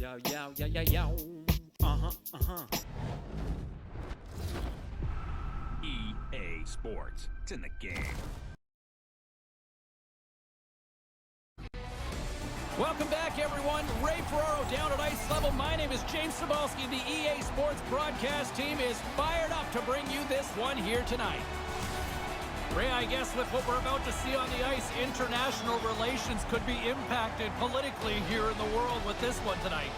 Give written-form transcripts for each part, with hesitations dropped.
Yow, yow, yow, yow, yow. EA Sports. It's in the game. Welcome back, everyone. Ray Ferraro down at ice level. My name is James Cebulski. The EA Sports broadcast team is fired up to bring you this one here tonight. Ray, I guess with what we're about to see on the ice, international relations could be impacted politically here in the world with this one tonight.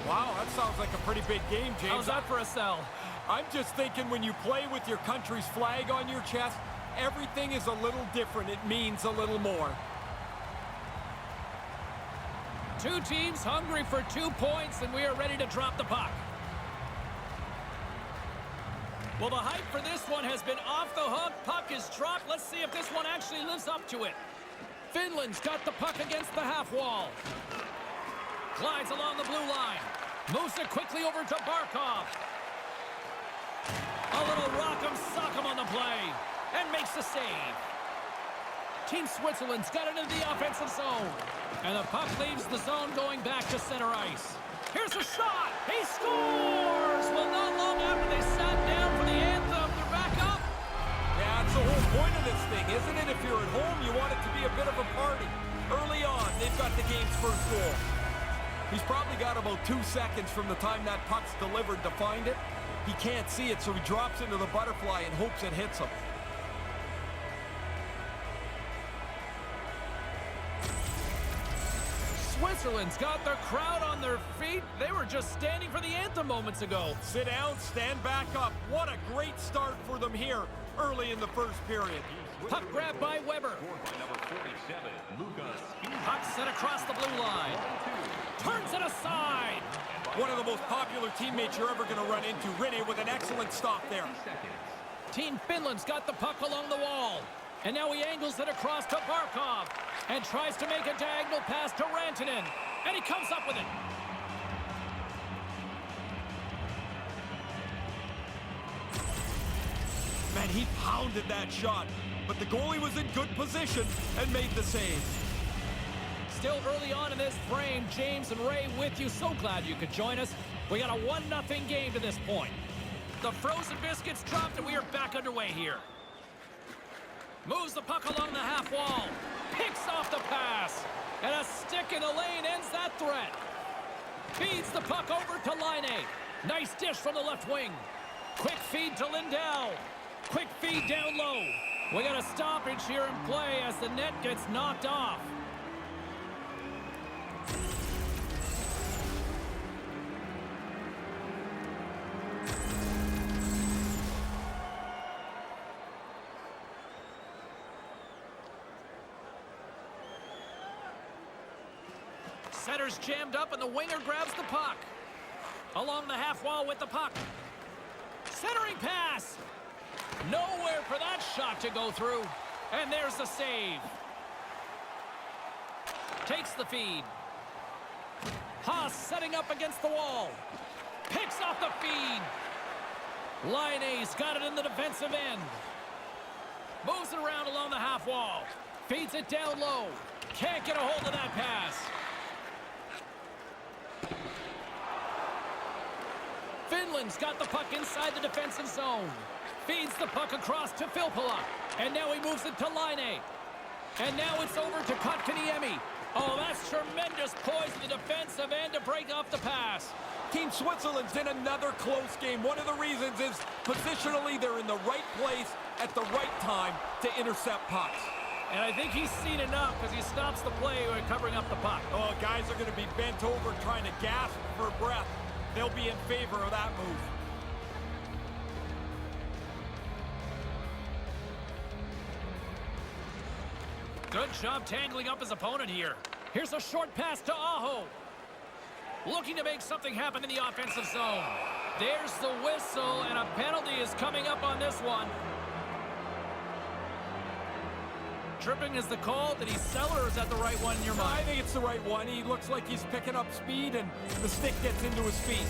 Wow, that sounds like a pretty big game, James. How's that for a sell? I'm just thinking when you play with your country's flag on your chest, everything is a little different. It means a little more. Two teams hungry for 2 points, and we are ready to drop the puck. Well, the hype for this one has been off the hook. Puck is dropped. Let's see if this one actually lives up to it. Finland's got the puck against the half wall. Glides along the blue line. Moves it quickly over to Barkov. A little rock'em sock'em on the play. And makes the save. Team Switzerland's got it into the offensive zone. And the puck leaves the zone going back to center ice. Here's a shot. He scores! Well, not long after they sat down for the anthem, they're back up. Yeah, that's the whole point of this thing, isn't it? If you're at home, you want it to be a bit of a party. Early on, they've got the game's first goal. He's probably got about 2 seconds from the time that puck's delivered to find it. He can't see it, so he drops into the butterfly and hopes it hits him. Switzerland's got their crowd on their feet. They were just standing for the anthem moments ago. Sit down, stand back up. What a great start for them here early in the first period. Puck grabbed by Weber. Puck set across the blue line. Turns it aside. One of the most popular teammates you're ever going to run into. Rinne with an excellent stop there. Team Finland's got the puck along the wall. And now he angles it across to Barkov. And tries to make a diagonal pass to Rantanen. And he comes up with it. Man, he pounded that shot. But the goalie was in good position and made the save. Still early on in this frame, James and Ray with you. So glad you could join us. We got a 1-0 game to this point. The frozen biscuits dropped and we are back underway here. Moves the puck along the half wall. Picks off the pass. And a stick in the lane ends that threat. Feeds the puck over to Laine. Nice dish from the left wing. Quick feed to Lindell. Quick feed down low. We got a stoppage here in play as the net gets knocked off. Center's jammed up and the winger grabs the puck. Along the half wall with the puck. Centering pass. Nowhere for that shot to go through. And there's the save. Takes the feed. Haas setting up against the wall. Picks off the feed. Laine's got it in the defensive end. Moves it around along the half wall. Feeds it down low. Can't get a hold of that pass. Finland's got the puck inside the defensive zone. Feeds the puck across to Filppula. And now he moves it to Laine. And now it's over to Kotkaniemi. Oh, that's tremendous poise in the defensive end to break off the pass. Team Switzerland's in another close game. One of the reasons is positionally they're in the right place at the right time to intercept pucks. And I think he's seen enough because he stops the play when covering up the puck. Oh, guys are going to be bent over trying to gasp for breath. They'll be in favor of that move. Good job tangling up his opponent here. Here's a short pass to Aho. Looking to make something happen in the offensive zone. There's the whistle, and a penalty is coming up on this one. Tripping is the call. Did he sell, or is that the right one in your mind? I think it's the right one. He looks like he's picking up speed, and the stick gets into his feet.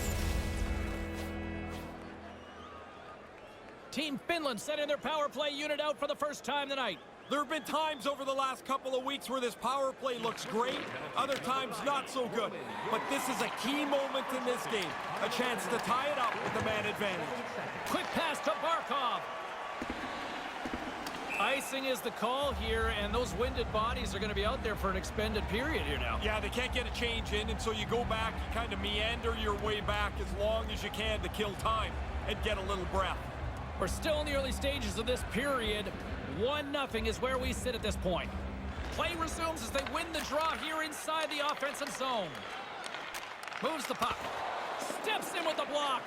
Team Finland sending their power play unit out for the first time tonight. There have been times over the last couple of weeks where this power play looks great, other times not so good. But this is a key moment in this game, a chance to tie it up with the man advantage. Quick pass to Barkov. Icing is the call here, and those winded bodies are going to be out there for an expended period here now. Yeah, they can't get a change in, and so you go back, you kind of meander your way back as long as you can to kill time and get a little breath. We're still in the early stages of this period. 1-0 is where we sit at this point. Play resumes as they win the draw here inside the offensive zone. Moves the puck. Steps in with the block.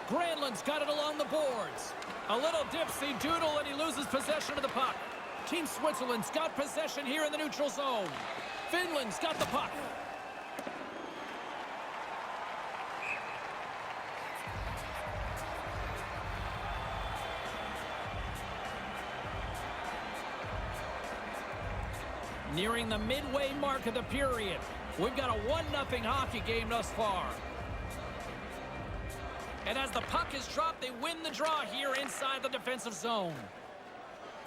Granlund's got it along the boards. A little dipsy doodle and he loses possession of the puck. Team Switzerland's got possession here in the neutral zone. Finland's got the puck. Nearing the midway mark of the period. We've got a 1-0 hockey game thus far. And as the puck is dropped, they win the draw here inside the defensive zone.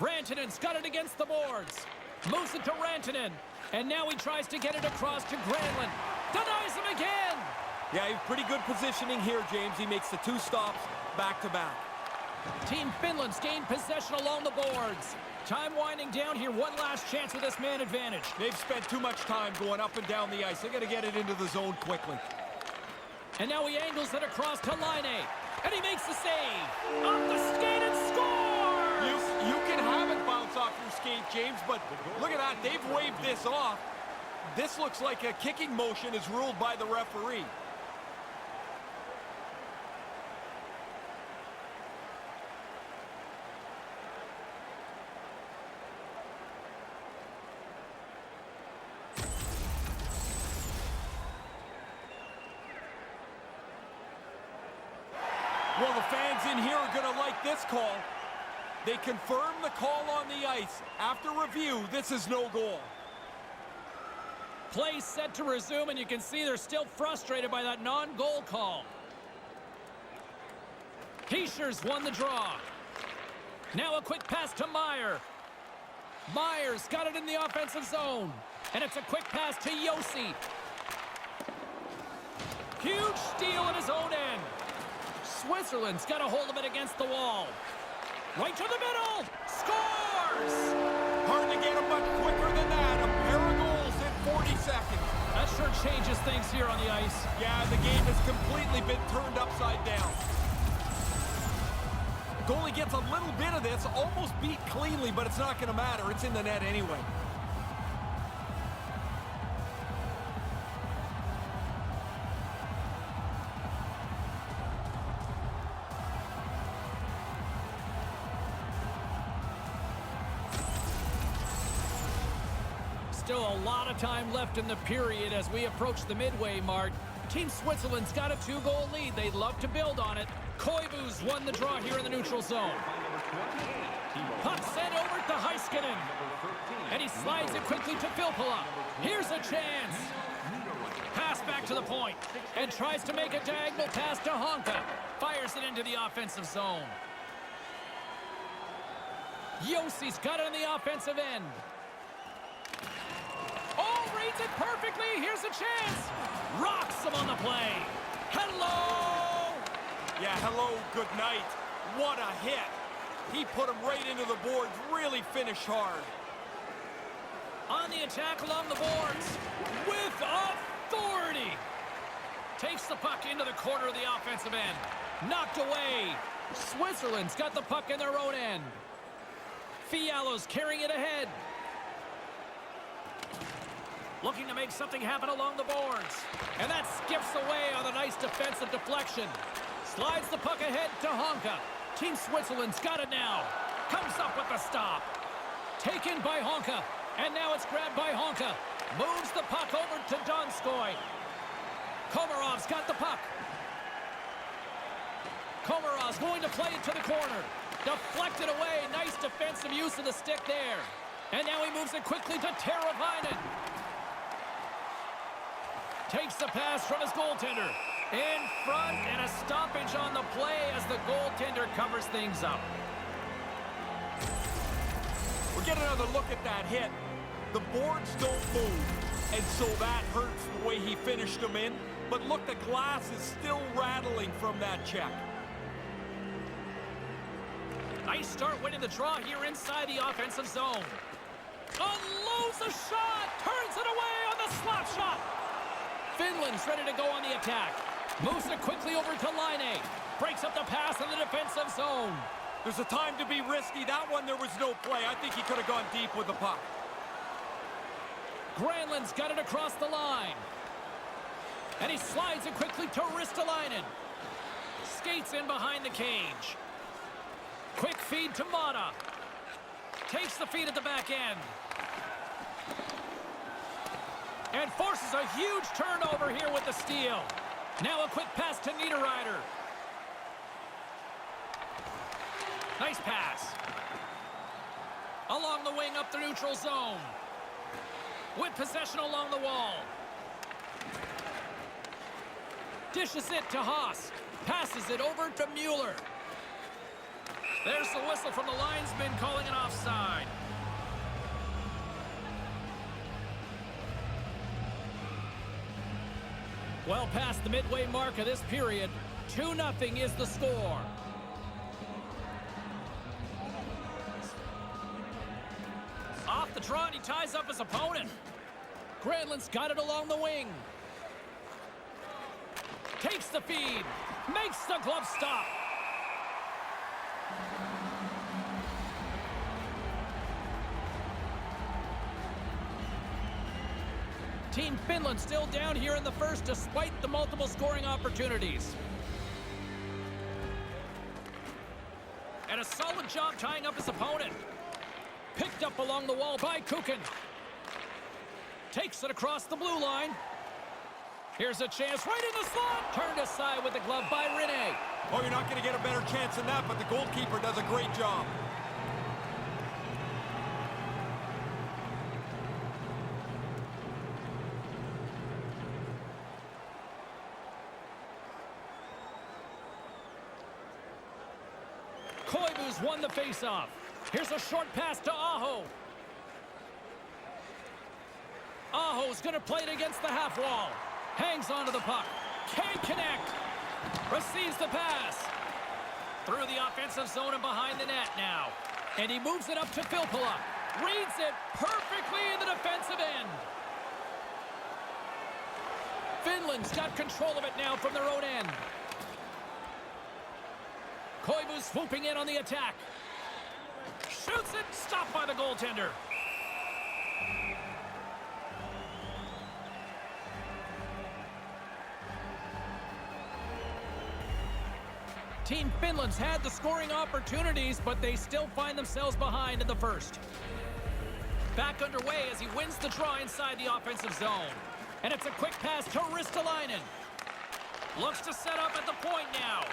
Rantanen's got it against the boards. Moves it to Rantanen. And now he tries to get it across to Granlund. Denies him again! Yeah, he's pretty good positioning here, James. He makes the 2 stops back-to-back. Team Finland's gained possession along the boards. Time winding down here. One last chance with this man advantage. They've spent too much time going up and down the ice. They got to get it into the zone quickly. And now he angles it across to Line. And he makes the save. Off the skate and scores! You can have it bounce off your skate, James, but look at that. They've waved this off. This looks like a kicking motion is ruled by the referee. Well, the fans in here are going to like this call. They confirm the call on the ice. After review, this is no goal. Play set to resume, and you can see they're still frustrated by that non-goal call. Heischer's won the draw. Now a quick pass to Meyer. Meyer's got it in the offensive zone. And it's a quick pass to Yossi. Huge steal in his own end. Switzerland's got a hold of it against the wall. Right to the middle. Scores! Hard to get him much quicker than that. A pair of goals in 40 seconds. That sure changes things here on the ice. Yeah, the game has completely been turned upside down. Goalie gets a little bit of this, almost beat cleanly, but it's not going to matter. It's in the net anyway. Still a lot of time left in the period as we approach the midway mark. Team Switzerland's got a 2-goal lead. They'd love to build on it. Koivu's won the draw here in the neutral zone. Puck sent over to Heiskanen. And he slides it quickly to Filppula. Here's a chance. Pass back to the point. And tries to make a diagonal pass to Honka. Fires it into the offensive zone. Yossi's got it on the offensive end. Oh, reads it perfectly. Here's a chance. Rocks him on the play. Hello! Yeah, hello, good night. What a hit. He put him right into the boards. Really finished hard. On the attack along the boards. With authority. Takes the puck into the corner of the offensive end. Knocked away. Switzerland's got the puck in their own end. Fialo's carrying it ahead. Looking to make something happen along the boards. And that skips away on a nice defensive deflection. Slides the puck ahead to Honka. Team Switzerland's got it now. Comes up with the stop. Taken by Honka. And now it's grabbed by Honka. Moves the puck over to Donskoy. Komarov's got the puck. Komarov's going to play it to the corner. Deflected away. Nice defensive use of the stick there. And now he moves it quickly to Teravainen. Takes the pass from his goaltender. In front, and a stoppage on the play as the goaltender covers things up. Get another look at that hit. The boards don't move, and so that hurts the way he finished them in. But look, the glass is still rattling from that check. Nice start winning the draw here inside the offensive zone. Unloads a shot, turns it away on the slap shot. Finland's ready to go on the attack. Moves it quickly over to Laine. Breaks up the pass in the defensive zone. There's a time to be risky. That one, there was no play. I think he could have gone deep with the puck. Granlund's got it across the line. And he slides it quickly to Ristolainen. Skates in behind the cage. Quick feed to Mata. Takes the feed at the back end. And forces a huge turnover here with the steal. Now a quick pass to Niederreiter. Nice pass. Along the wing up the neutral zone. With possession along the wall. Dishes it to Haas. Passes it over to Mueller. There's the whistle from the linesman calling an offside. Well past the midway mark of this period, 2-0 is the score. Off the draw, and he ties up his opponent. Granlund's got it along the wing. Takes the feed. Makes the glove stop. Team Finland still down here in the first despite the multiple scoring opportunities. And a solid job tying up his opponent. Picked up along the wall by Kukin. Takes it across the blue line. Here's a chance right in the slot. Turned aside with the glove by Rinne. Oh, you're not going to get a better chance than that, but the goalkeeper does a great job. Koivu's won the faceoff. Here's a short pass to Aho. Aho's going to play it against the half wall. Hangs onto the puck. Can't connect. Receives the pass. Through the offensive zone and behind the net now. And he moves it up to Filppula. Reads it perfectly in the defensive end. Finland's got control of it now from their own end. Koivu swooping in on the attack. Shoots it, stopped by the goaltender. Team Finland's had the scoring opportunities, but they still find themselves behind in the first. Back underway as he wins the draw inside the offensive zone. And it's a quick pass to Ristolainen. Looks to set up at the point now.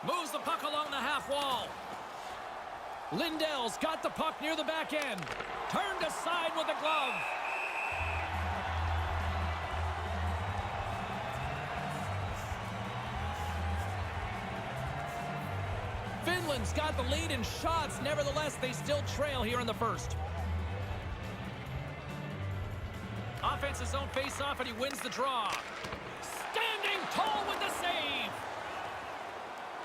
Moves the puck along the half wall. Lindell's got the puck near the back end. Turned aside with a glove. Finland's got the lead in shots. Nevertheless, they still trail here in the first. Offensive zone face-off, and he wins the draw. Standing tall with the save.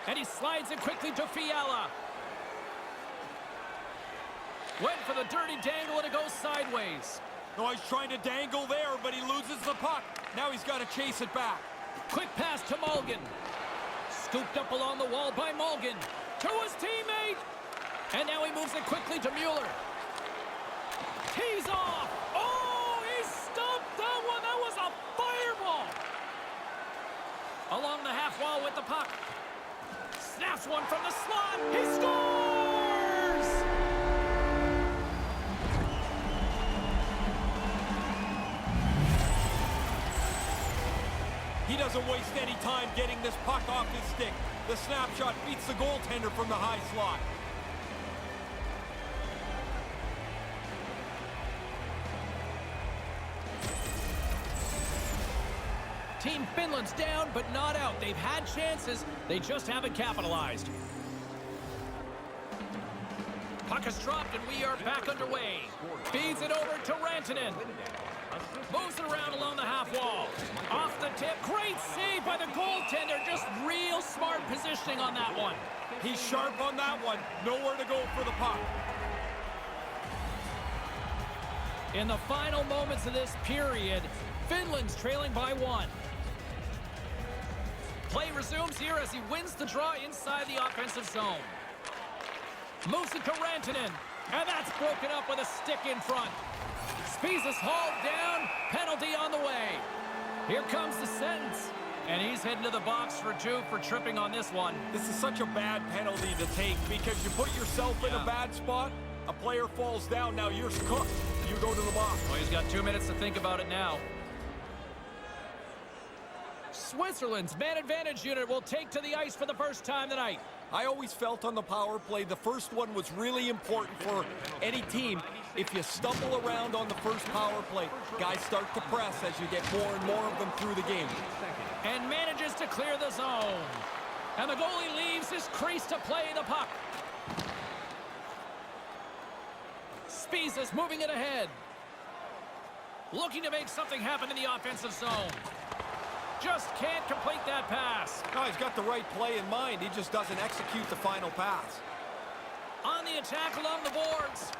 And he slides it quickly to Fiala. Went for the dirty dangle, and it goes sideways. No, he's trying to dangle there, but he loses the puck. Now he's got to chase it back. Quick pass to Malgin. Scooped up along the wall by Malgin. To his teammate. And now he moves it quickly to Mueller. Tees off. Oh, he stumped that one. That was a fireball. Along the half wall with the puck. Snaps one from the slot. He scores! He doesn't waste any time getting this puck off his stick. The snapshot beats the goaltender from the high slot. Team Finland's down, but not out. They've had chances. They just haven't capitalized. Puck is dropped, and we are back underway. Feeds it over to Rantanen. Moves it around along the half wall. Off the tip. Great save by the goaltender. Just real smart positioning on that one. He's sharp on that one. Nowhere to go for the puck. In the final moments of this period, Finland's trailing by 1. Play resumes here as he wins the draw inside the offensive zone. Moves it to Rantanen, and that's broken up with a stick in front. Spees is hauled down, penalty on the way. Here comes the sentence, and he's heading to the box for 2 for tripping on this one. This is such a bad penalty to take because you put yourself in a bad spot, a player falls down, now you're cooked. You go to the box. Well, he's got 2 minutes to think about it now. Switzerland's man advantage unit will take to the ice for the first time tonight. I always felt on the power play the first one was really important for any team. If you stumble around on the first power play, guys start to press as you get more and more of them through the game. And manages to clear the zone. And the goalie leaves his crease to play the puck. Spees is moving it ahead. Looking to make something happen in the offensive zone. Just can't complete that pass. Oh, he's got the right play in mind. He just doesn't execute the final pass. On the attack along the boards.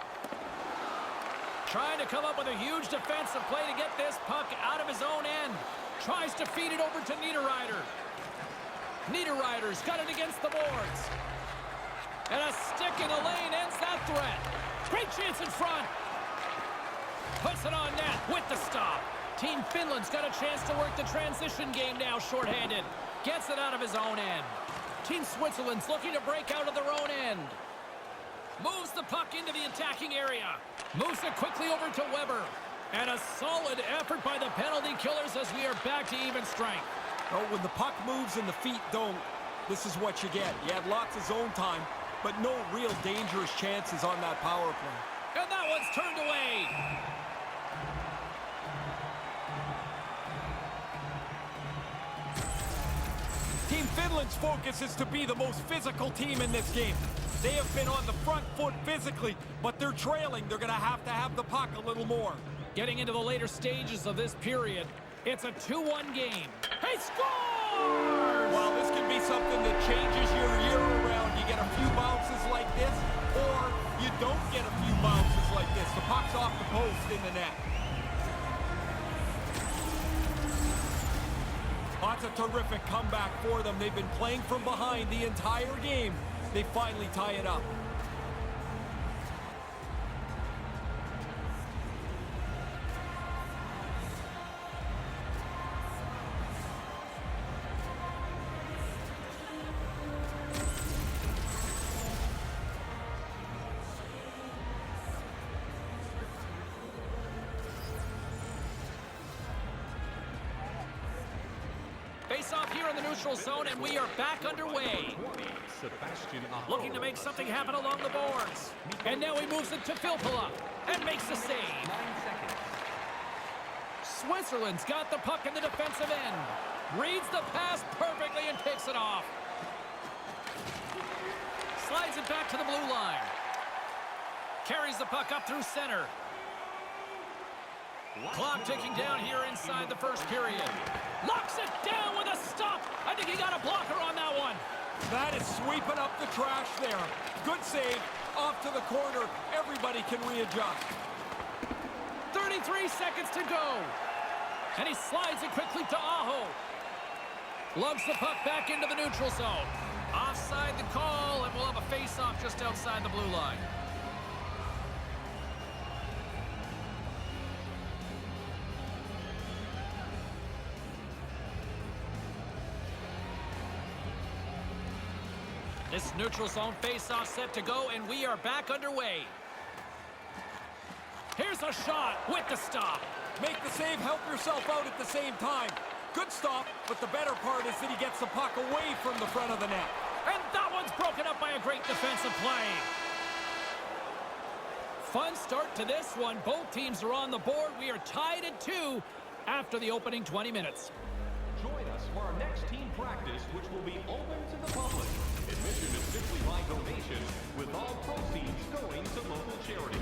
Trying to come up with a huge defensive play to get this puck out of his own end. Tries to feed it over to Niederreiter. Niederreiter's got it against the boards. And a stick in the lane ends that threat. Great chance in front. Puts it on net with the stop. Team Finland's got a chance to work the transition game now shorthanded. Gets it out of his own end. Team Switzerland's looking to break out of their own end. Moves the puck into the attacking area. Moves it quickly over to Weber. And a solid effort by the penalty killers as we are back to even strength. Oh, when the puck moves and the feet don't, this is what you get. You had lots of zone time, but no real dangerous chances on that power play. And that one's turned away. Team Finland's focus is to be the most physical team in this game. They have been on the front foot physically, but they're trailing. They're going to have the puck a little more. Getting into the later stages of this period, it's a 2-1 game. He scores! Well, this can be something that changes your year around. You get a few bounces like this, or you don't get a few bounces like this. The puck's off the post in the net. That's a terrific comeback for them. They've been playing from behind the entire game. They finally tie it up. Face off here in the neutral zone, and we are back underway. Looking to make something happen along the boards. And now he moves it to Filppula and makes the save. Switzerland's got the puck in the defensive end. Reads the pass perfectly and picks it off. Slides it back to the blue line. Carries the puck up through center. Clock ticking down here inside the first period. Locks it down with a stop. I think he got a blocker on that one. That is sweeping up the trash there. Good save. Off to the corner. Everybody can readjust. 33 seconds to go. And he slides it quickly to Aho. Lugs the puck back into the neutral zone. Offside the call, and we'll have a face-off just outside the blue line. This neutral zone face-off set to go, and we are back underway. Here's a shot with the stop. Make the save, help yourself out at the same time. Good stop, but the better part is that he gets the puck away from the front of the net. And that one's broken up by a great defensive play. Fun start to this one. Both teams are on the board. We are tied at 2 after the opening 20 minutes. Join us. us for our next team practice, which will be open to the public. Admission is simply by donation, with all proceeds going to local charities.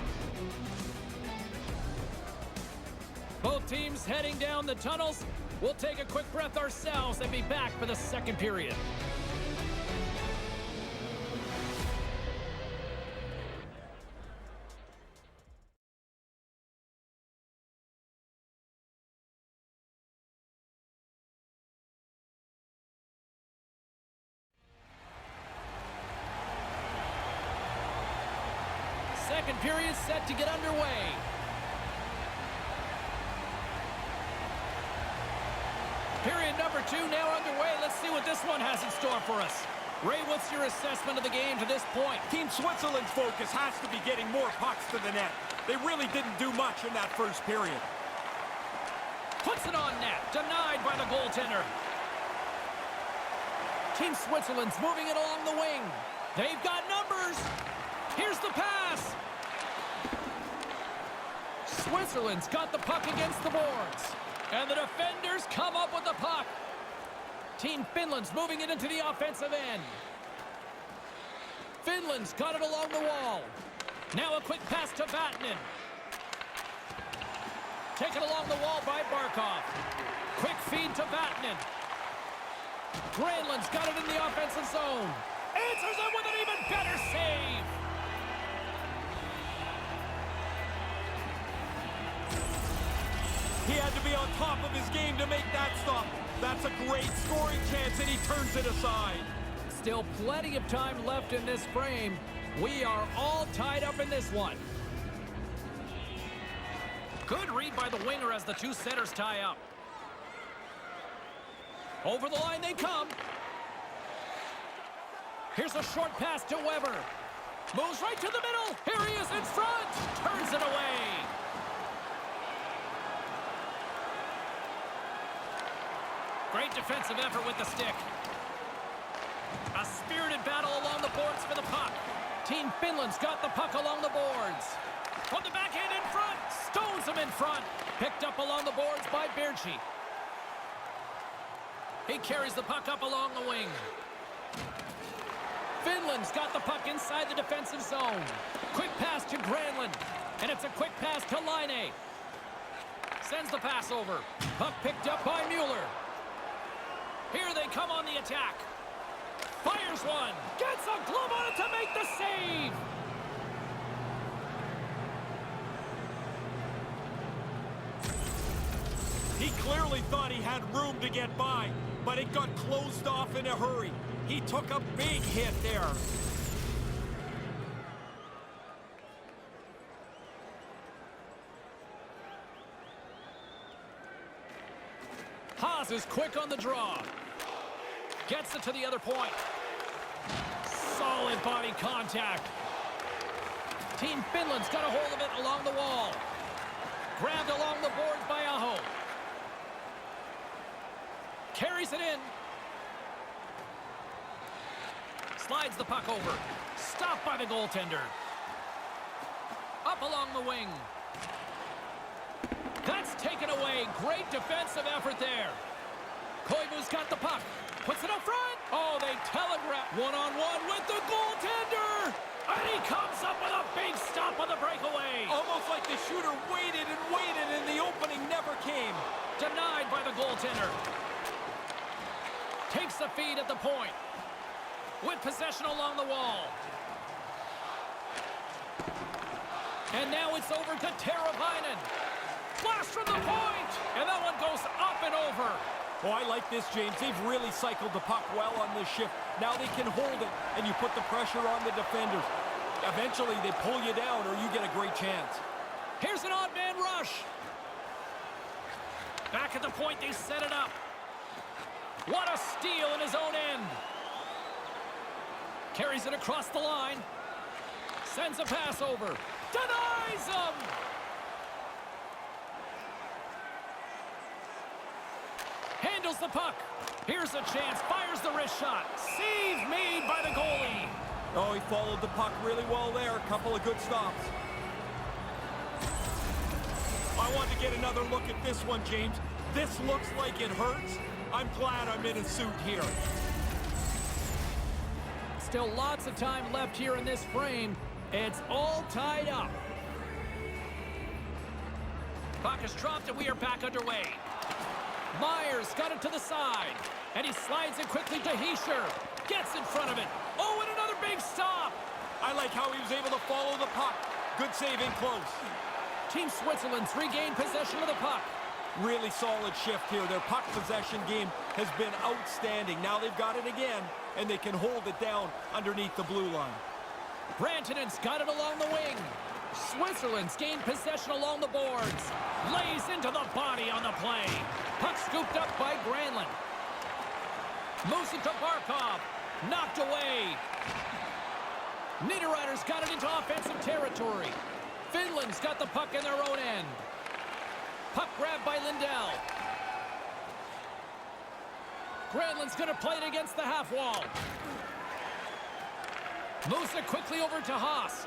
Both teams heading down the tunnels. We'll take a quick breath ourselves and be back for the second period. Second period set to get underway. Period number 2 now underway. Let's see what this one has in store for us. Ray, what's your assessment of the game to this point? Team Switzerland's focus has to be getting more pucks to the net. They really didn't do much in that first period. Puts it on net. Denied by the goaltender. Team Switzerland's moving it along the wing. They've got numbers. Here's the pass. Switzerland's got the puck against the boards. And the defenders come up with the puck. Team Finland's moving it into the offensive end. Finland's got it along the wall. Now a quick pass to Vatanen. Taken along the wall by Barkov. Quick feed to Vatanen. Granlund's got it in the offensive zone. Answers it with an even better save. He had to be on top of his game to make that stop. That's a great scoring chance, and he turns it aside. Still plenty of time left in this frame. We are all tied up in this one. Good read by the winger as the two centers tie up. Over the line they come. Here's a short pass to Weber. Moves right to the middle. Here he is in front. Turns it away. Great defensive effort with the stick. A spirited battle along the boards for the puck. Team Finland's got the puck along the boards. On the backhand in front. Stones him in front. Picked up along the boards by Birchie. He carries the puck up along the wing. Finland's got the puck inside the defensive zone. Quick pass to Granlund. And it's a quick pass to Laine. Sends the pass over. Puck picked up by Mueller. Here they come on the attack. Fires one. Gets a glove on it to make the save. He clearly thought he had room to get by, but it got closed off in a hurry. He took a big hit there. Haas is quick on the draw. Gets it to the other point. Solid body contact. Team Finland's got a hold of it along the wall. Grabbed along the boards by Aho. Carries it in. Slides the puck over. Stopped by the goaltender. Up along the wing. That's taken away. Great defensive effort there. Koivu's got the puck. Puts it up front. Oh, they telegraph. One-on-one with the goaltender. And he comes up with a big stop on the breakaway. Almost like the shooter waited and the opening never came. Denied by the goaltender. Takes the feed at the point. With possession along the wall. And now it's over to Teravainen. Flash from the point. And that one goes up and over. Oh, I like this, James. They've really cycled the puck well on this shift. Now they can hold it, and you put the pressure on the defenders. Eventually, they pull you down, or you get a great chance. Here's an odd man rush. Back at the point, they set it up. What a steal in his own end. Carries it across the line. Sends a pass over. Denies him. Handles the puck. Here's a chance. Fires the wrist shot. Save made by the goalie. Oh, he followed the puck really well there. A couple of good stops. I want to get another look at this one, James. This looks like it hurts. I'm glad I'm in a suit here. Still lots of time left here in this frame. It's all tied up. Puck is dropped and we are back underway. Myers got it to the side. And he slides it quickly to Hischier. Gets in front of it. Oh, and another big stop. I like how he was able to follow the puck. Good save in close. Team Switzerland's regained possession of the puck. Really solid shift here. Their puck possession game has been outstanding. Now they've got it again, and they can hold it down underneath the blue line. Rantanen's got it along the wing. Switzerland's gained possession along the boards. Lays into the body on the play. Puck scooped up by Granlund. Moves it to Barkov. Knocked away. Niederreiter's got it into offensive territory. Finland's got the puck in their own end. Puck grabbed by Lindell. Granlund's going to play it against the half wall. Moves it quickly over to Haas.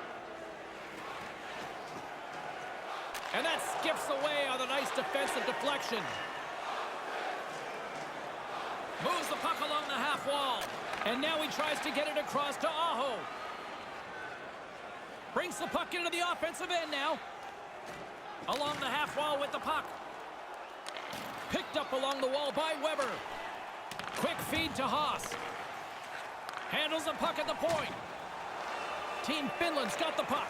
And that skips away on a nice defensive deflection. Moves the puck along the half wall. And now he tries to get it across to Aho. Brings the puck into the offensive end now. Along the half wall with the puck. Picked up along the wall by Weber. Quick feed to Haas. Handles the puck at the point. Team Finland's got the puck.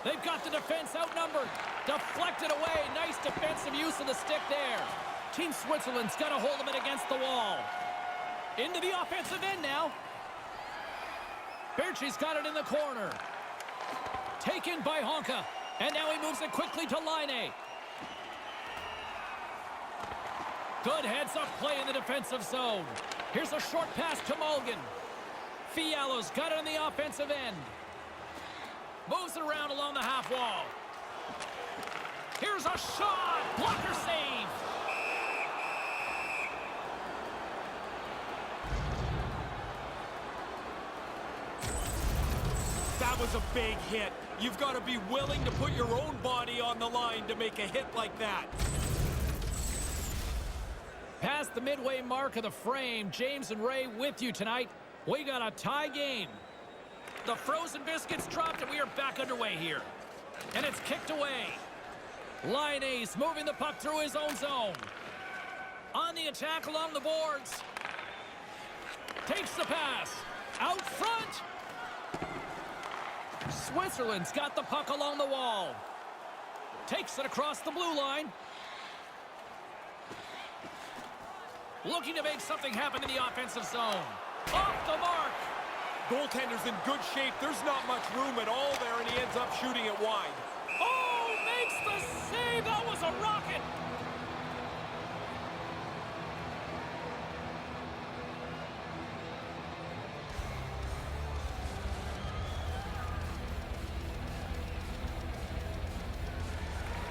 They've got the defense outnumbered. Deflected away. Nice defensive use of the stick there. Team Switzerland's got a hold of it against the wall. Into the offensive end now. Berchi's got it in the corner. Taken by Honka. And now he moves it quickly to Laine. Good heads-up play in the defensive zone. Here's a short pass to Mulligan. Fialo's got it on the offensive end. Moves it around along the half wall. Here's a shot. Blocker save. That was a big hit. You've got to be willing to put your own body on the line to make a hit like that. Past the midway mark of the frame, James and Ray with you tonight. We got a tie game. The frozen biscuits dropped and we are back underway here. And it's kicked away. Laine's moving the puck through his own zone. On the attack along the boards. Takes the pass. Out front. Switzerland's got the puck along the wall. Takes it across the blue line. Looking to make something happen in the offensive zone. Off the mark. Goaltender's in good shape. There's not much room at all there, and he ends up shooting it wide. Oh, makes the save. That was a rocket.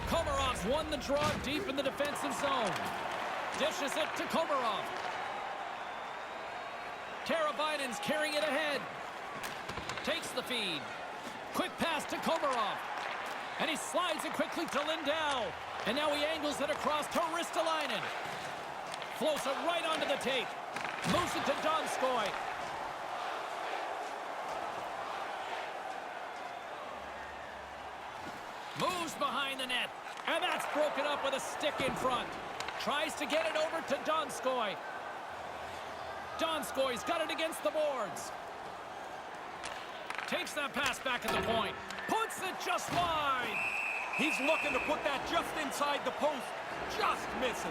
Komarov's won the draw deep in the defensive zone. Dishes it to Komarov. Tarabainen's carrying it ahead. Takes the feed. Quick pass to Komarov. And he slides it quickly to Lindell. And now he angles it across to Ristolainen. Floats it right onto the tape. Moves it to Donskoy. Moves behind the net. And that's broken up with a stick in front. Tries to get it over to Donskoy. Donskoy's got it against the boards. Takes that pass back at the point. Puts it just wide. He's looking to put that just inside the post. Just misses.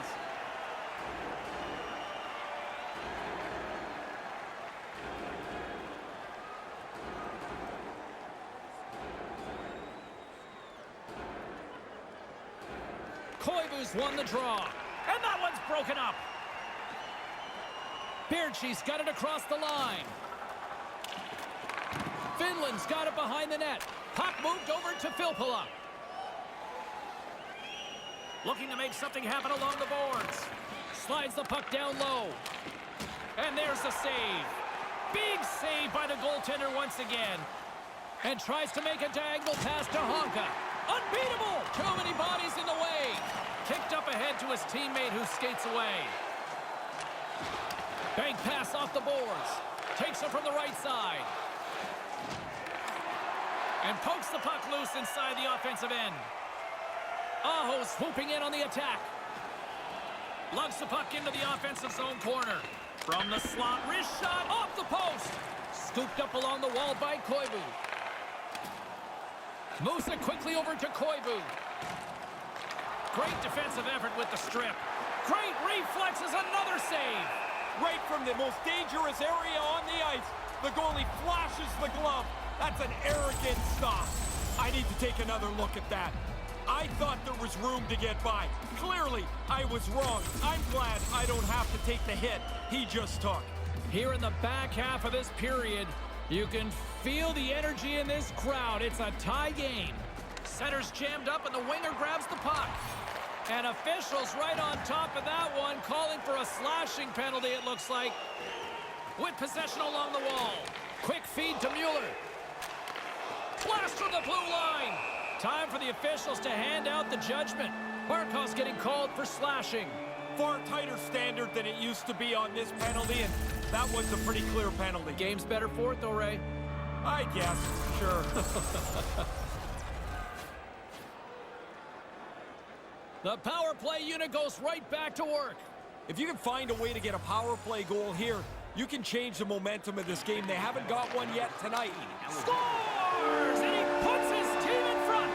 Koivu's won the draw. And that one's broken up. Berchi's got it across the line. Finland's got it behind the net. Puck moved over to Filppula. Looking to make something happen along the boards. Slides the puck down low. And there's the save. Big save by the goaltender once again. And tries to make a diagonal pass to Honka. Unbeatable! Too many bodies in the way. Kicked up ahead to his teammate who skates away. Bank pass off the boards. Takes it from the right side. And pokes the puck loose inside the offensive end. Aho swooping in on the attack. Lugs the puck into the offensive zone corner. From the slot, wrist shot off the post. Scooped up along the wall by Koivu. Moves it quickly over to Koivu. Great defensive effort with the strip. Great reflexes, another save. Right from the most dangerous area on the ice, the goalie flashes the glove. That's an arrogant stop. I need to take another look at that. I thought there was room to get by. Clearly, I was wrong. I'm glad I don't have to take the hit he just took. Here in the back half of this period, you can feel the energy in this crowd. It's a tie game. Center's jammed up and the winger grabs the puck. And officials right on top of that one, calling for a slashing penalty, it looks like. With possession along the wall. Quick feed to Mueller. Blast from the blue line. Time for the officials to hand out the judgment. Barkov's getting called for slashing. Far tighter standard than it used to be on this penalty, and that was a pretty clear penalty. Game's better for it, though, Ray. I guess, sure. The power play unit goes right back to work. If you can find a way to get a power play goal here, you can change the momentum of this game. They haven't got one yet tonight. Scores! And he puts his team in front.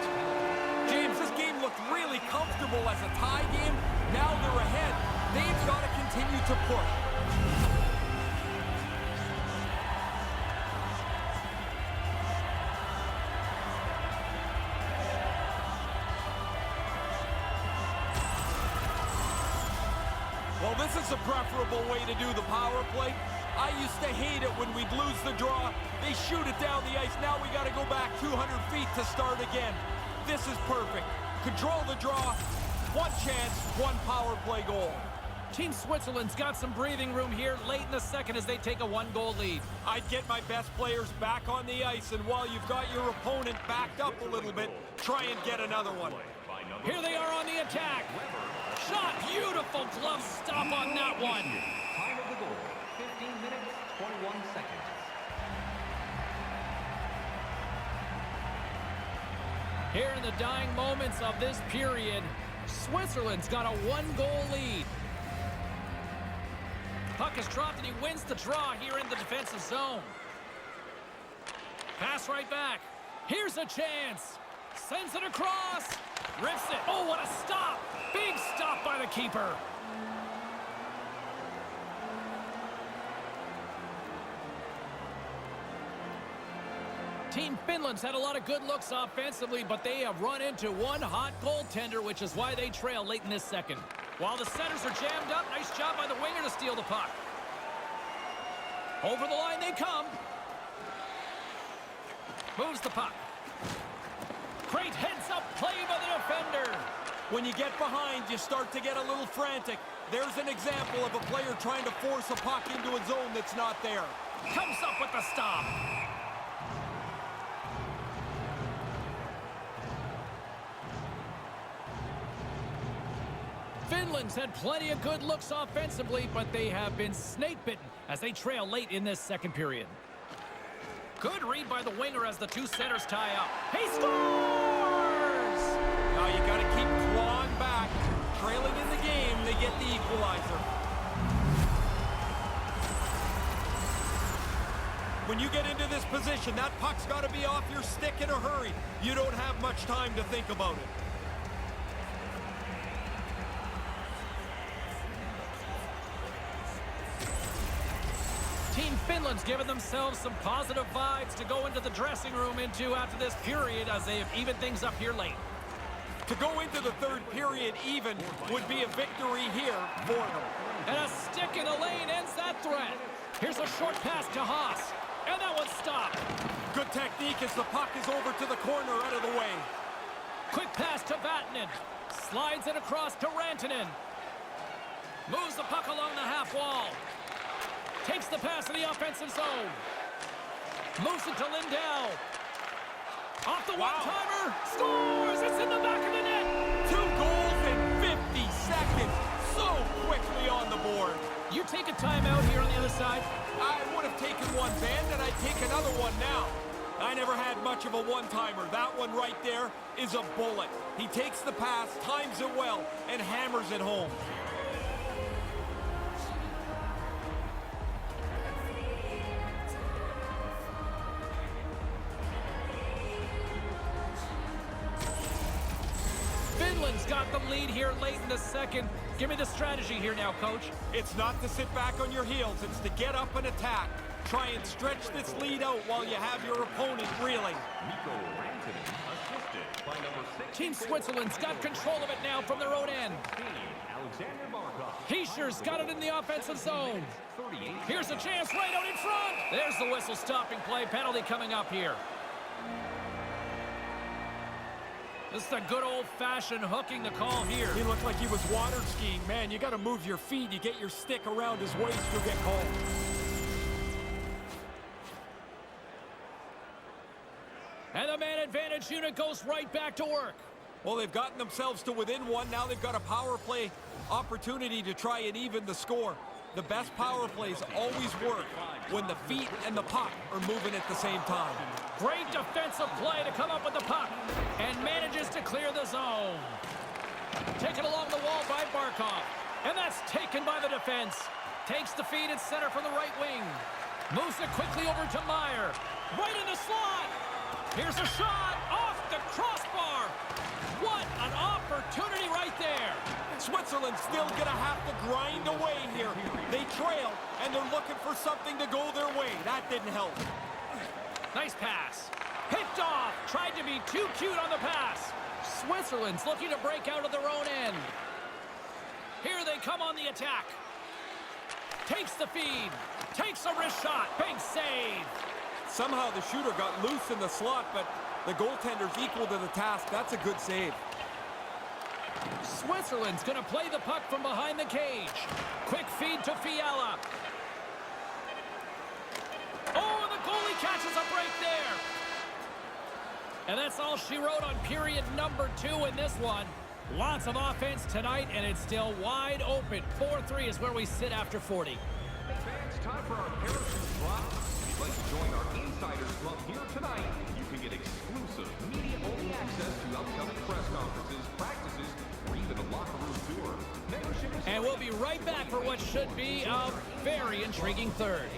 James, this game looked really comfortable as a tie game. Now they're ahead. They've got to continue to push. Well, this is a preferable way to do the power play. I used to hate it when we'd lose the draw. They shoot it down the ice. Now we got to go back 200 feet to start again. This is perfect. Control the draw. One chance, one power play goal. Team Switzerland's got some breathing room here late in the second as they take a one-goal lead. I'd get my best players back on the ice, and while you've got your opponent backed up a little bit, try and get another one. Here they are on the attack. Shot, beautiful glove stop on that one. Time of the goal, 15 minutes, 21 seconds. Here in the dying moments of this period, Switzerland's got a one-goal lead. Puck is dropped and he wins the draw here in the defensive zone. Pass right back. Here's a chance. Sends it across. Rips it. Oh, what a stop. Big stop by the keeper. Team Finland's had a lot of good looks offensively, but they have run into one hot goaltender, which is why they trail late in this second. While the centers are jammed up, nice job by the winger to steal the puck. Over the line they come. Moves the puck. Great heads-up play by the defender. When you get behind, you start to get a little frantic. There's an example of a player trying to force a puck into a zone that's not there. Comes up with the stop. Finland's had plenty of good looks offensively, but they have been snake-bitten as they trail late in this second period. Good read by the winger as the two centers tie up. He scores! Now you got to keep clawing back. Trailing in the game, they get the equalizer. When you get into this position, that puck's got to be off your stick in a hurry. You don't have much time to think about it. Team Finland's given themselves some positive vibes to go into the dressing room into after this period as they have evened things up here late. To go into the third period even would be a victory here for them. And a stick in the lane ends that threat. Here's a short pass to Haas. And that one's stopped. Good technique as the puck is over to the corner out of the way. Quick pass to Vatanen. Slides it across to Rantanen. Moves the puck along the half wall. Takes the pass in the offensive zone. Moves it to Lindell. Off the one-timer. Scores! It's in the back of the net. 2 goals in You take a timeout here on the other side. I would have taken one then, and I'd take another one now. I never had much of a one-timer. That one right there is a bullet. He takes the pass, times it well, and hammers it home. Finland's got the lead here late in the second. Give me the strategy here now, Coach. It's not to sit back on your heels. It's to get up and attack. Try and stretch this lead out while you have your opponent reeling. Team Switzerland's got control of it now from their own end. Heischer's got it in the offensive zone. Here's a chance right out in front. There's the whistle stopping play. Penalty coming up here. This is a good old-fashioned hooking the call here. He looked like he was water skiing. Man, you got to move your feet. You get your stick around his waist, you'll get called. And the man advantage unit goes right back to work. Well, they've gotten themselves to within one. Now they've got a power play opportunity to try and even the score. The best power plays always work when the feet and the puck are moving at the same time. Great defensive play to come up with the puck. And manages to clear the zone. Taken along the wall by Barkov. And that's taken by the defense. Takes the feed at center from the right wing. Moves it quickly over to Meyer. Right in the slot. Here's a shot off the crossbar. What an opportunity right there. Switzerland's still going to have to grind away here. They trail, and they're looking for something to go their way. That didn't help. Nice pass. Picked off. Tried to be too cute on the pass. Switzerland's looking to break out of their own end. Here they come on the attack. Takes the feed. Takes a wrist shot. Big save. Somehow the shooter got loose in the slot, but the goaltender's equal to the task. That's a good save. Switzerland's going to play the puck from behind the cage. Quick feed to Fiala. Oh, and the goalie catches a break there. And that's all she wrote on period number 2 in this one. Lots of offense tonight, and it's still wide open. 4-3 is where we sit after 40. Hey fans, time for our parachute drop. If you'd like to join our Insiders Club here tonight, you can get exclusive media-only access to upcoming press conferences, practices, or even a locker room tour. Membership is And we'll be right back for what should be a very intriguing third.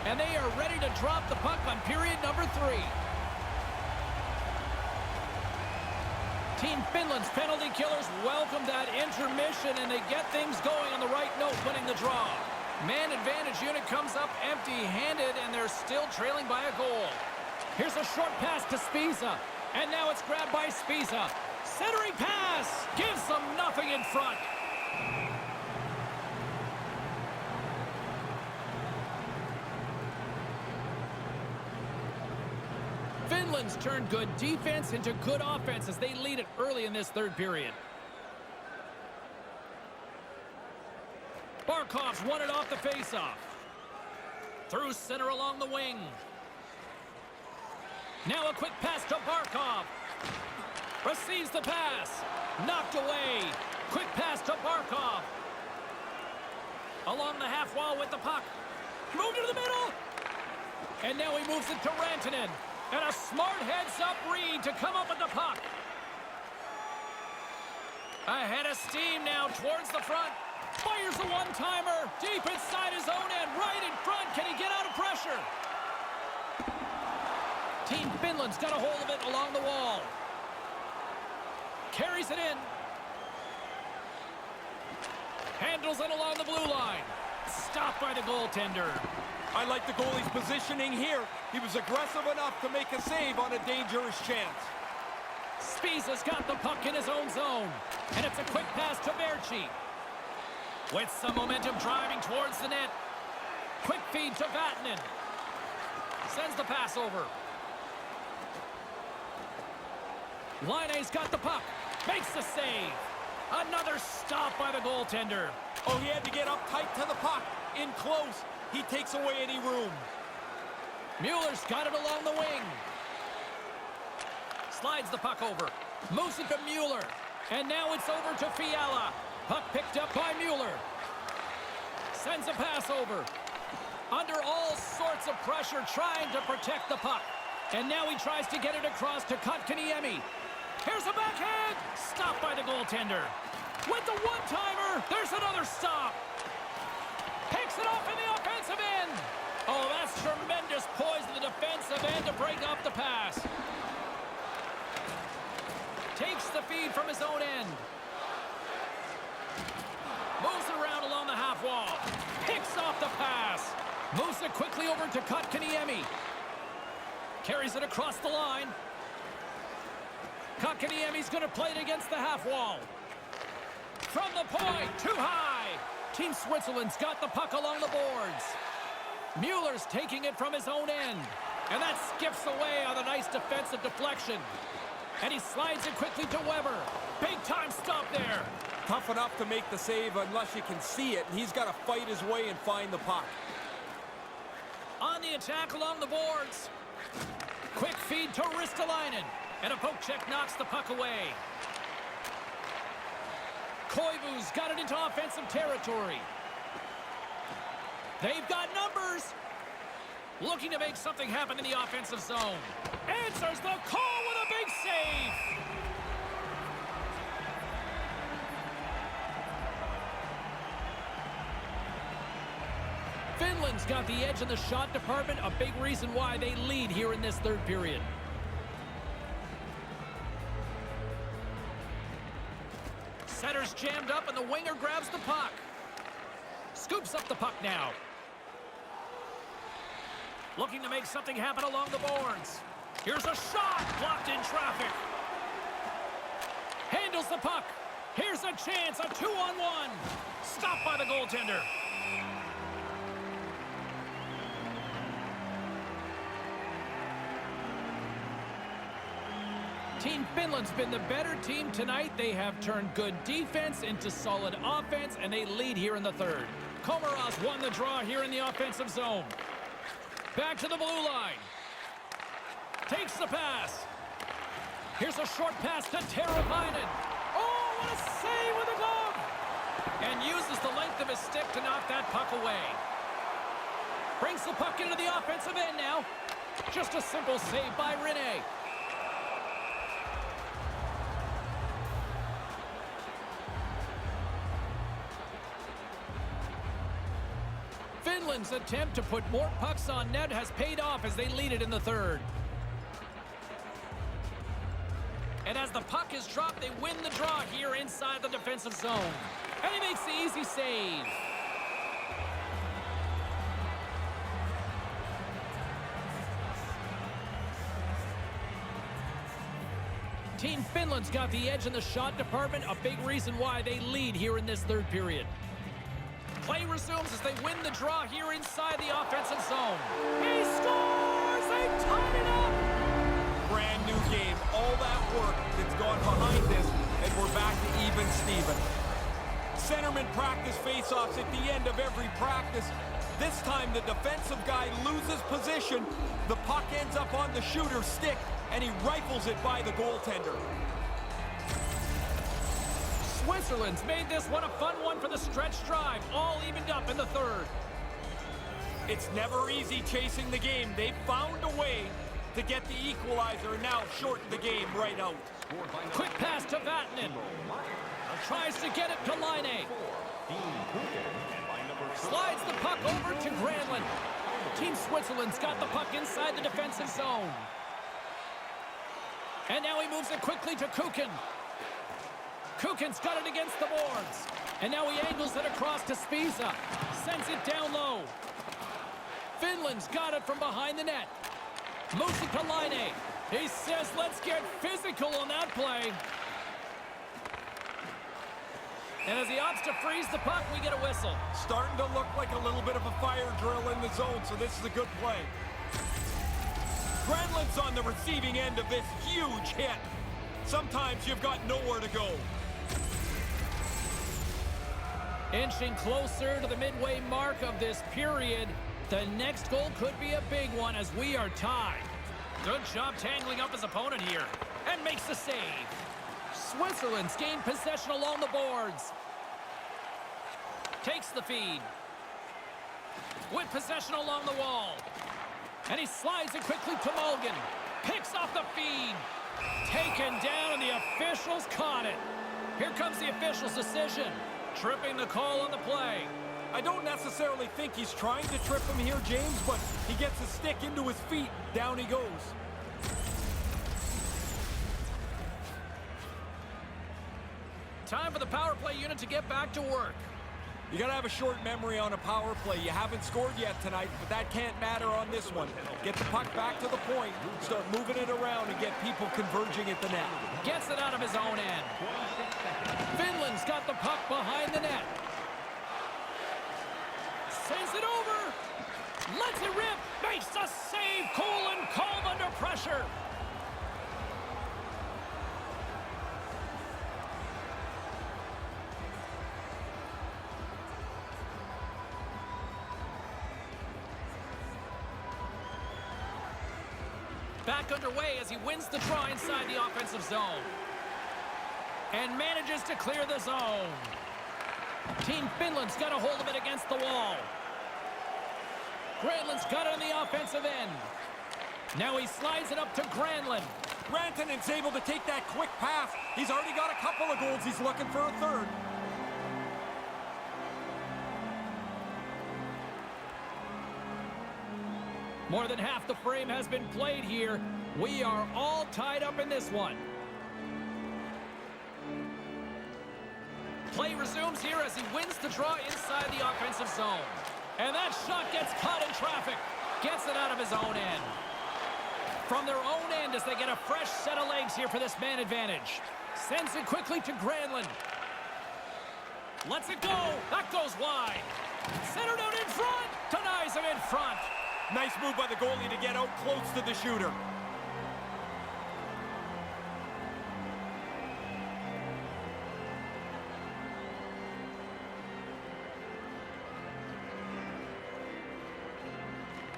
And they are ready to drop the puck on period number 3. Team Finland's penalty killers welcome that intermission, and they get things going on the right note, winning the draw. Man advantage unit comes up empty-handed, and they're still trailing by a goal. Here's a short pass to Spiza, and now it's grabbed by Spiza. Centering pass gives them nothing in front. Finland's turned good defense into good offense as they lead it early in this third period. Barkov's won it off the faceoff. Through center along the wing. Now a quick pass to Barkov. Receives the pass. Knocked away. Quick pass to Barkov. Along the half wall with the puck. Moved to the middle. And now he moves it to Rantanen. And a smart heads-up read to come up with the puck. Ahead of steam now towards the front. Fires a one-timer deep inside his own end, right in front. Can he get out of pressure? Team Finland's got a hold of it along the wall. Carries it in. Handles it along the blue line. Stopped by the goaltender. I like the goalie's positioning here. He was aggressive enough to make a save on a dangerous chance. Spiza's got the puck in his own zone. And it's a quick pass to Berchi. With some momentum driving towards the net. Quick feed to Vatanen. Sends the pass over. Laine's got the puck. Makes the save. Another stop by the goaltender. Oh, he had to get up tight to the puck. In close. He takes away any room. Mueller's got it along the wing. Slides the puck over. Moves it to Mueller. And now it's over to Fiala. Puck picked up by Mueller. Sends a pass over. Under all sorts of pressure, trying to protect the puck. And now he tries to get it across to Kotkaniemi. Here's a backhand. Stopped by the goaltender. With the one-timer, there's another stop. Picks it off in the offensive end. Oh, that's tremendous poise in the defensive end to break up the pass. Takes the feed from his own end. Moves it around along the half wall. Picks off the pass. Moves it quickly over to Kotkaniemi. Carries it across the line. Kotkaniemi's going to play it against the half wall. From the point, too high. Team Switzerland's got the puck along the boards. Mueller's taking it from his own end. And that skips away on a nice defensive deflection. And he slides it quickly to Weber. Big time stop there. Tough enough to make the save unless you can see it. He's got to fight his way and find the puck. On the attack along the boards. Quick feed to Ristolainen. And a poke check knocks the puck away. Koivu's got it into offensive territory. They've got numbers. Looking to make something happen in the offensive zone. Answers the call with a big save. Finland's got the edge in the shot department, a big reason why they lead here in this third period. Center's jammed up and the winger grabs the puck. Scoops up the puck now. Looking to make something happen along the boards. Here's a shot, blocked in traffic. Handles the puck. Here's a chance, a 2-on-1. Stopped by the goaltender. Team Finland's been the better team tonight. They have turned good defense into solid offense, and they lead here in the third. Komaros won the draw here in the offensive zone. Back to the blue line. Takes the pass. Here's a short pass to Teravainen. Oh, what a save with a glove! And uses the length of his stick to knock that puck away. Brings the puck into the offensive end now. Just a simple save by Rinne. Finland's attempt to put more pucks on net has paid off as they lead it in the third. And as the puck is dropped, they win the draw here inside the defensive zone. And he makes the easy save. Team Finland's got the edge in the shot department, a big reason why they lead here in this third period. Play resumes as they win the draw here inside the offensive zone. He scores! They tied it up! Brand new game. All that work that's gone behind this, and we're back to even Steven. Centerman practice face-offs at the end of every practice. This time the defensive guy loses position. The puck ends up on the shooter's stick, and he rifles it by the goaltender. Switzerland's made this one a fun one for the stretch drive, all evened up in the third. It's never easy chasing the game. They've found a way to get the equalizer and now shorten the game right out. Quick pass to Vatanen. Tries to get it to Laine. Slides the puck over to Granlund. Team Switzerland's got the puck inside the defensive zone. And now he moves it quickly to Kukin. Kukin's got it against the boards. And now he angles it across to Spiza. Sends it down low. Finland's got it from behind the net. Moves it to Laine. He says, let's get physical on that play. And as he opts to freeze the puck, we get a whistle. Starting to look like a little bit of a fire drill in the zone, so this is a good play. Granlund's on the receiving end of this huge hit. Sometimes you've got nowhere to go. Inching closer to the midway mark of this period. The next goal could be a big one as we are tied. Good job tangling up his opponent here. And makes the save. Switzerland's gained possession along the boards. Takes the feed. With possession along the wall. And he slides it quickly to Mulligan. Picks off the feed. Taken down and the officials caught it. Here comes the official's decision. Tripping the call on the play. I don't necessarily think he's trying to trip him here, James, but he gets a stick into his feet. Down he goes. Time for the power play unit to get back to work. You gotta have a short memory on a power play. You haven't scored yet tonight, but that can't matter on this one. Get the puck back to the point, start moving it around, and get people converging at the net. Gets it out of his own end. Finland's got the puck behind the net. Sends it over. Lets it rip. Makes the save. Cool and calm under pressure. Back underway as he wins the draw inside the offensive zone. And manages to clear the zone. Team Finland's got a hold of it against the wall. Granlund's got it on the offensive end. Now he slides it up to Granlund. Rantanen's able to take that quick pass. He's already got a couple of goals. He's looking for a third. More than half the frame has been played here. We are all tied up in this one. Play resumes here as he wins the draw inside the offensive zone. And that shot gets caught in traffic. Gets it out of his own end. From their own end as they get a fresh set of legs here for this man advantage. Sends it quickly to Granlund. Lets it go. That goes wide. Centered out in front. Denies him in front. Nice move by the goalie to get out close to the shooter.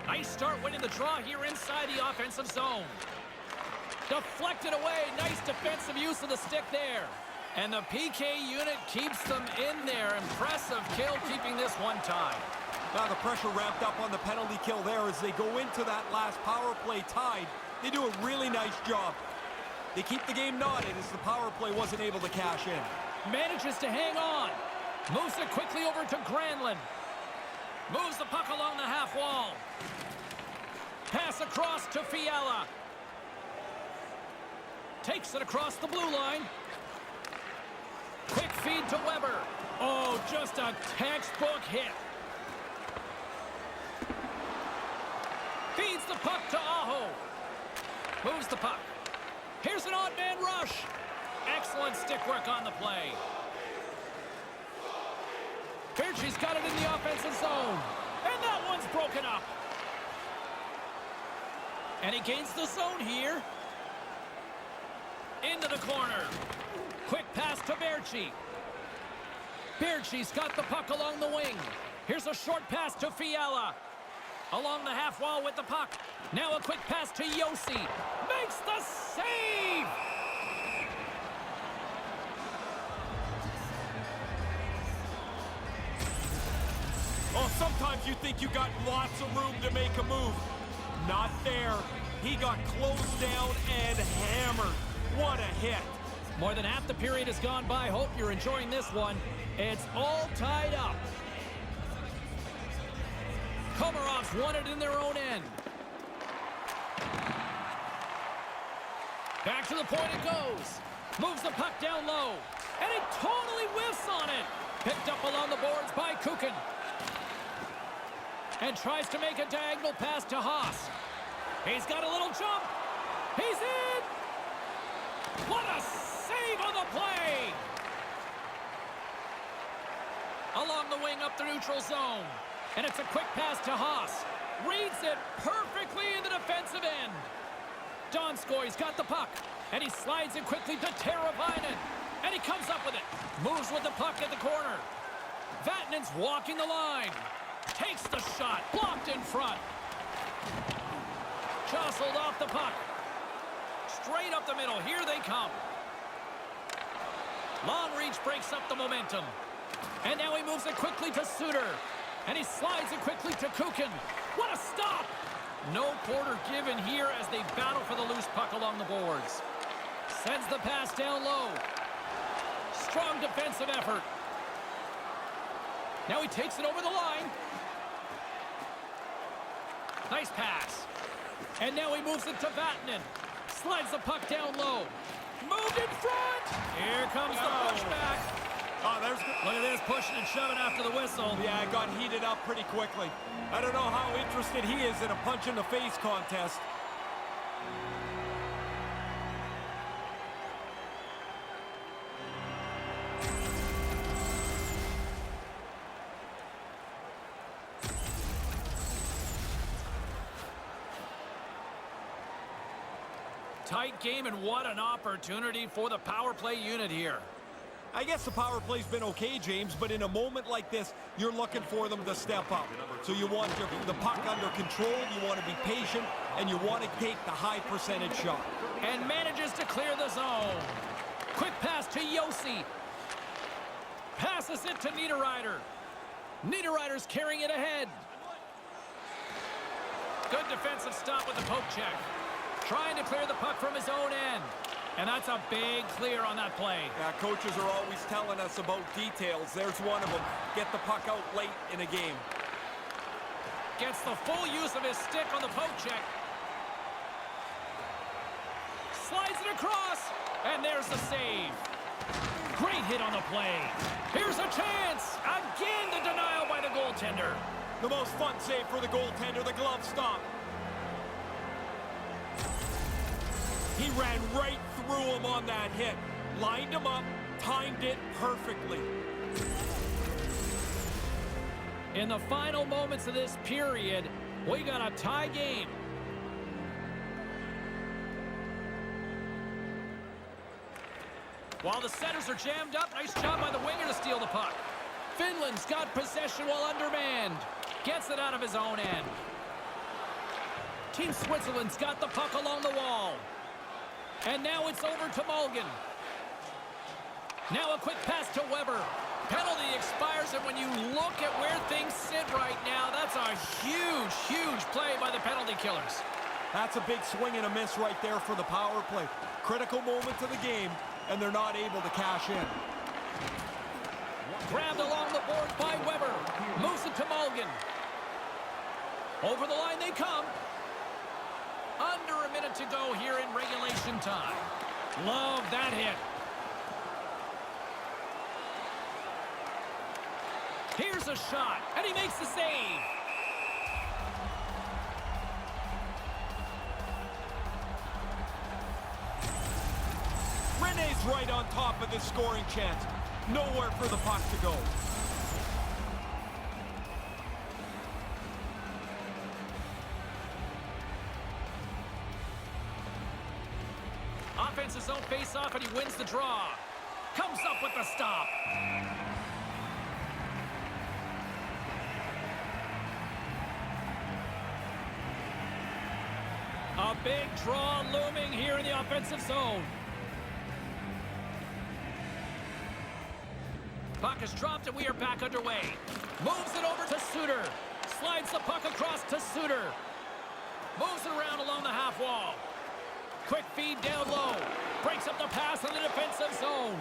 Nice start winning the draw here inside the offensive zone. Deflected away. Nice defensive use of the stick there. And the PK unit keeps them in there. Impressive kill keeping this one tied. Now the pressure ramped up on the penalty kill there as they go into that last power play tied. They do a really nice job. They keep the game knotted as the power play wasn't able to cash in. Manages to hang on. Moves it quickly over to Granlund. Moves the puck along the half wall. Pass across to Fiala. Takes it across the blue line. Quick feed to Weber. Oh, just a textbook hit. Feeds the puck to Aho. Moves the puck. Here's an odd man rush. Excellent stick work on the play. Birchie's got it in the offensive zone. And that one's broken up. And he gains the zone here. Into the corner. Quick pass to Berchi. Berchi's got the puck along the wing. Here's a short pass to Fiala. Along the half wall with the puck. Now a quick pass to Yossi. Makes the save! Oh, sometimes you think you got lots of room to make a move. Not there. He got closed down and hammered. What a hit. More than half the period has gone by. Hope you're enjoying this one. It's all tied up. Komarov's won it in their own end. Back to the point it goes. Moves the puck down low. And it totally whiffs on it. Picked up along the boards by Kukin. And tries to make a diagonal pass to Haas. He's got a little jump. He's in. What a save on the play. Along the wing up the neutral zone. And it's a quick pass to Haas. Reads it perfectly in the defensive end. Donskoy's got the puck, and he slides it quickly to Teravainen, and he comes up with it. Moves with the puck at the corner. Vatanen's walking the line. Takes the shot, blocked in front. Jostled off the puck. Straight up the middle, here they come. Long reach breaks up the momentum. And now he moves it quickly to Suter. And he slides it quickly to Kukin. What a stop! No quarter given here as they battle for the loose puck along the boards. Sends the pass down low. Strong defensive effort. Now he takes it over the line. Nice pass. And now he moves it to Vatanen. Slides the puck down low. Moved in front! Here comes the pushback. Oh, there's good. Look at this, pushing and shoving after the whistle. Yeah, it got heated up pretty quickly. I don't know how interested he is in a punch-in-the-face contest. Tight game, and what an opportunity for the power play unit here. I guess the power play's been okay, James, but in a moment like this, you're looking for them to step up. So you want the puck under control, you want to be patient, and you want to take the high percentage shot. And manages to clear the zone. Quick pass to Yossi. Passes it to Niederreiter. Niederreiter's carrying it ahead. Good defensive stop with the poke check. Trying to clear the puck from his own end. And that's a big clear on that play. Yeah, coaches are always telling us about details. There's one of them. Get the puck out late in a game. Gets the full use of his stick on the poke check. Slides it across. And there's the save. Great hit on the play. Here's a chance. Again, the denial by the goaltender. The most fun save for the goaltender, the glove stop. He ran right through him on that hit. Lined him up, timed it perfectly. In the final moments of this period, we got a tie game. While the centers are jammed up, nice job by the winger to steal the puck. Finland's got possession while undermanned. Gets it out of his own end. Team Switzerland's got the puck along the wall. And now it's over to Mulligan. Now a quick pass to Weber. Penalty expires, and when you look at where things sit right now, that's a huge, huge play by the penalty killers. That's a big swing and a miss right there for the power play. Critical moment of the game, and they're not able to cash in. Grabbed along the boards by Weber. Moves it to Mulligan. Over the line they come. Under a minute to go here in regulation time. Love that hit. Here's a shot, and he makes the save. Rene's right on top of this scoring chance. Nowhere for the puck to go. Offensive zone face-off, and he wins the draw. Comes up with the stop. A big draw looming here in the offensive zone. Puck is dropped, and we are back underway. Moves it over to Suter. Slides the puck across to Suter. Moves it around along the half wall. Quick feed down low. Breaks up the pass in the defensive zone.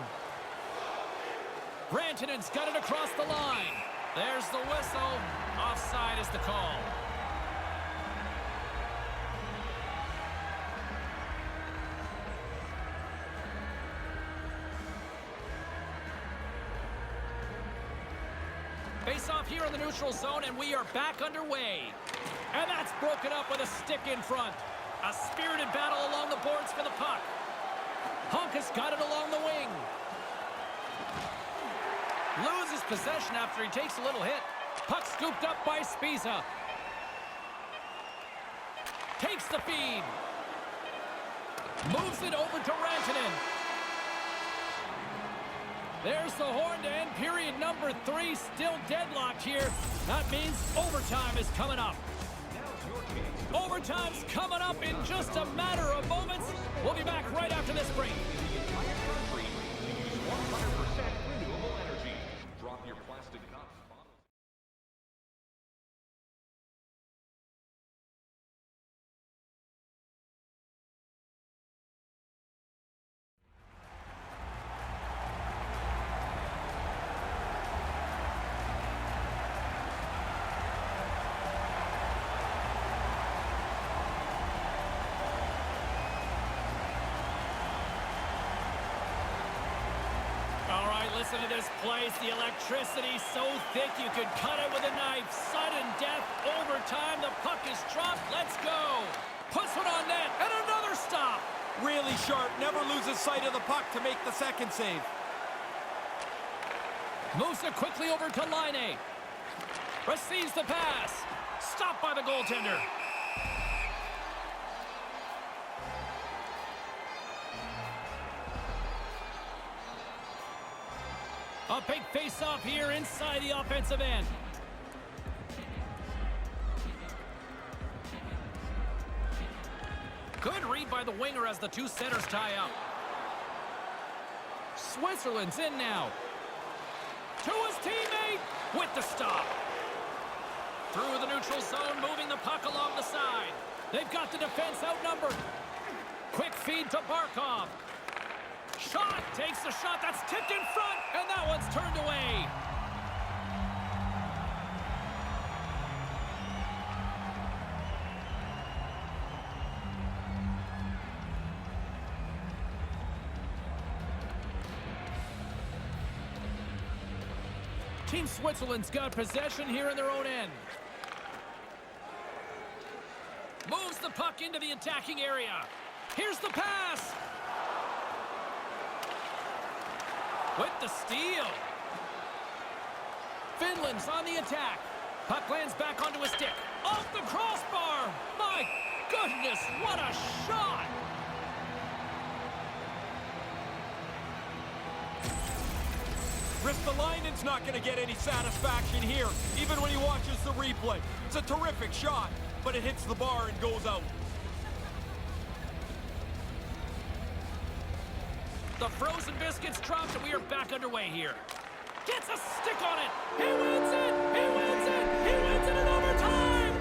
Rantanen's got it across the line. There's the whistle. Offside is the call. Face off here in the neutral zone, and we are back underway. And that's broken up with a stick in front. A spirited battle along the boards for the puck. Honka's got it along the wing. Loses possession after he takes a little hit. Puck scooped up by Spiza. Takes the feed. Moves it over to Rantanen. There's the horn to end period number 3. Still deadlocked here. That means overtime is coming up. Overtime's coming up in just a matter of moments. We'll be back right after this break. The entire country to use 100% renewable energy. Drop your plastic cups, bottles. All right, listen to this place. The electricity's so thick you could cut it with a knife. Sudden death, overtime. The puck is dropped. Let's go. Puts one on net, and another stop. Really sharp, never loses sight of the puck to make the second save. Moves it quickly over to Line. Receives the pass. Stopped by the goaltender. A big face-off here inside the offensive end. Good read by the winger as the two centers tie up. Switzerland's in now. To his teammate with the stop. Through the neutral zone, moving the puck along the side. They've got the defense outnumbered. Quick feed to Barkov. Shot, takes the shot, that's tipped in front, and that one's turned away. Team Switzerland's got possession here in their own end. Moves the puck into the attacking area. Here's the pass. With the steal. Finland's on the attack. Puck lands back onto his stick. Off the crossbar. My goodness, what a shot. Gritibaunz not going to get any satisfaction here, even when he watches the replay. It's a terrific shot, but it hits the bar and goes out. The frozen biscuits dropped, and we are back underway here. Gets a stick on it. He wins it. He wins it. He wins it in overtime.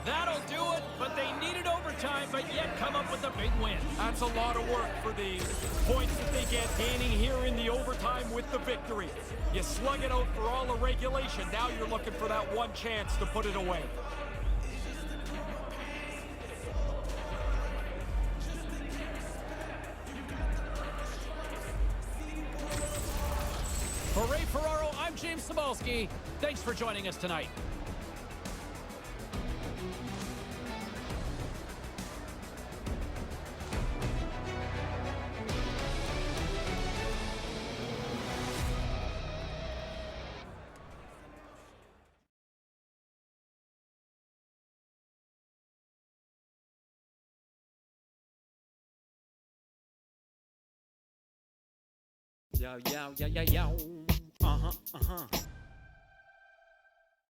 That'll do it, but they needed overtime, but yet come up with a big win. That's a lot of work for the points that they get gaining here in the overtime with the victory. You slug it out for all the regulation. Now you're looking for that one chance to put it away. For Ray Ferraro, I'm James Cybulski. Thanks for joining us tonight. Yo, yo, yo, yo, yo. Uh-huh, uh-huh.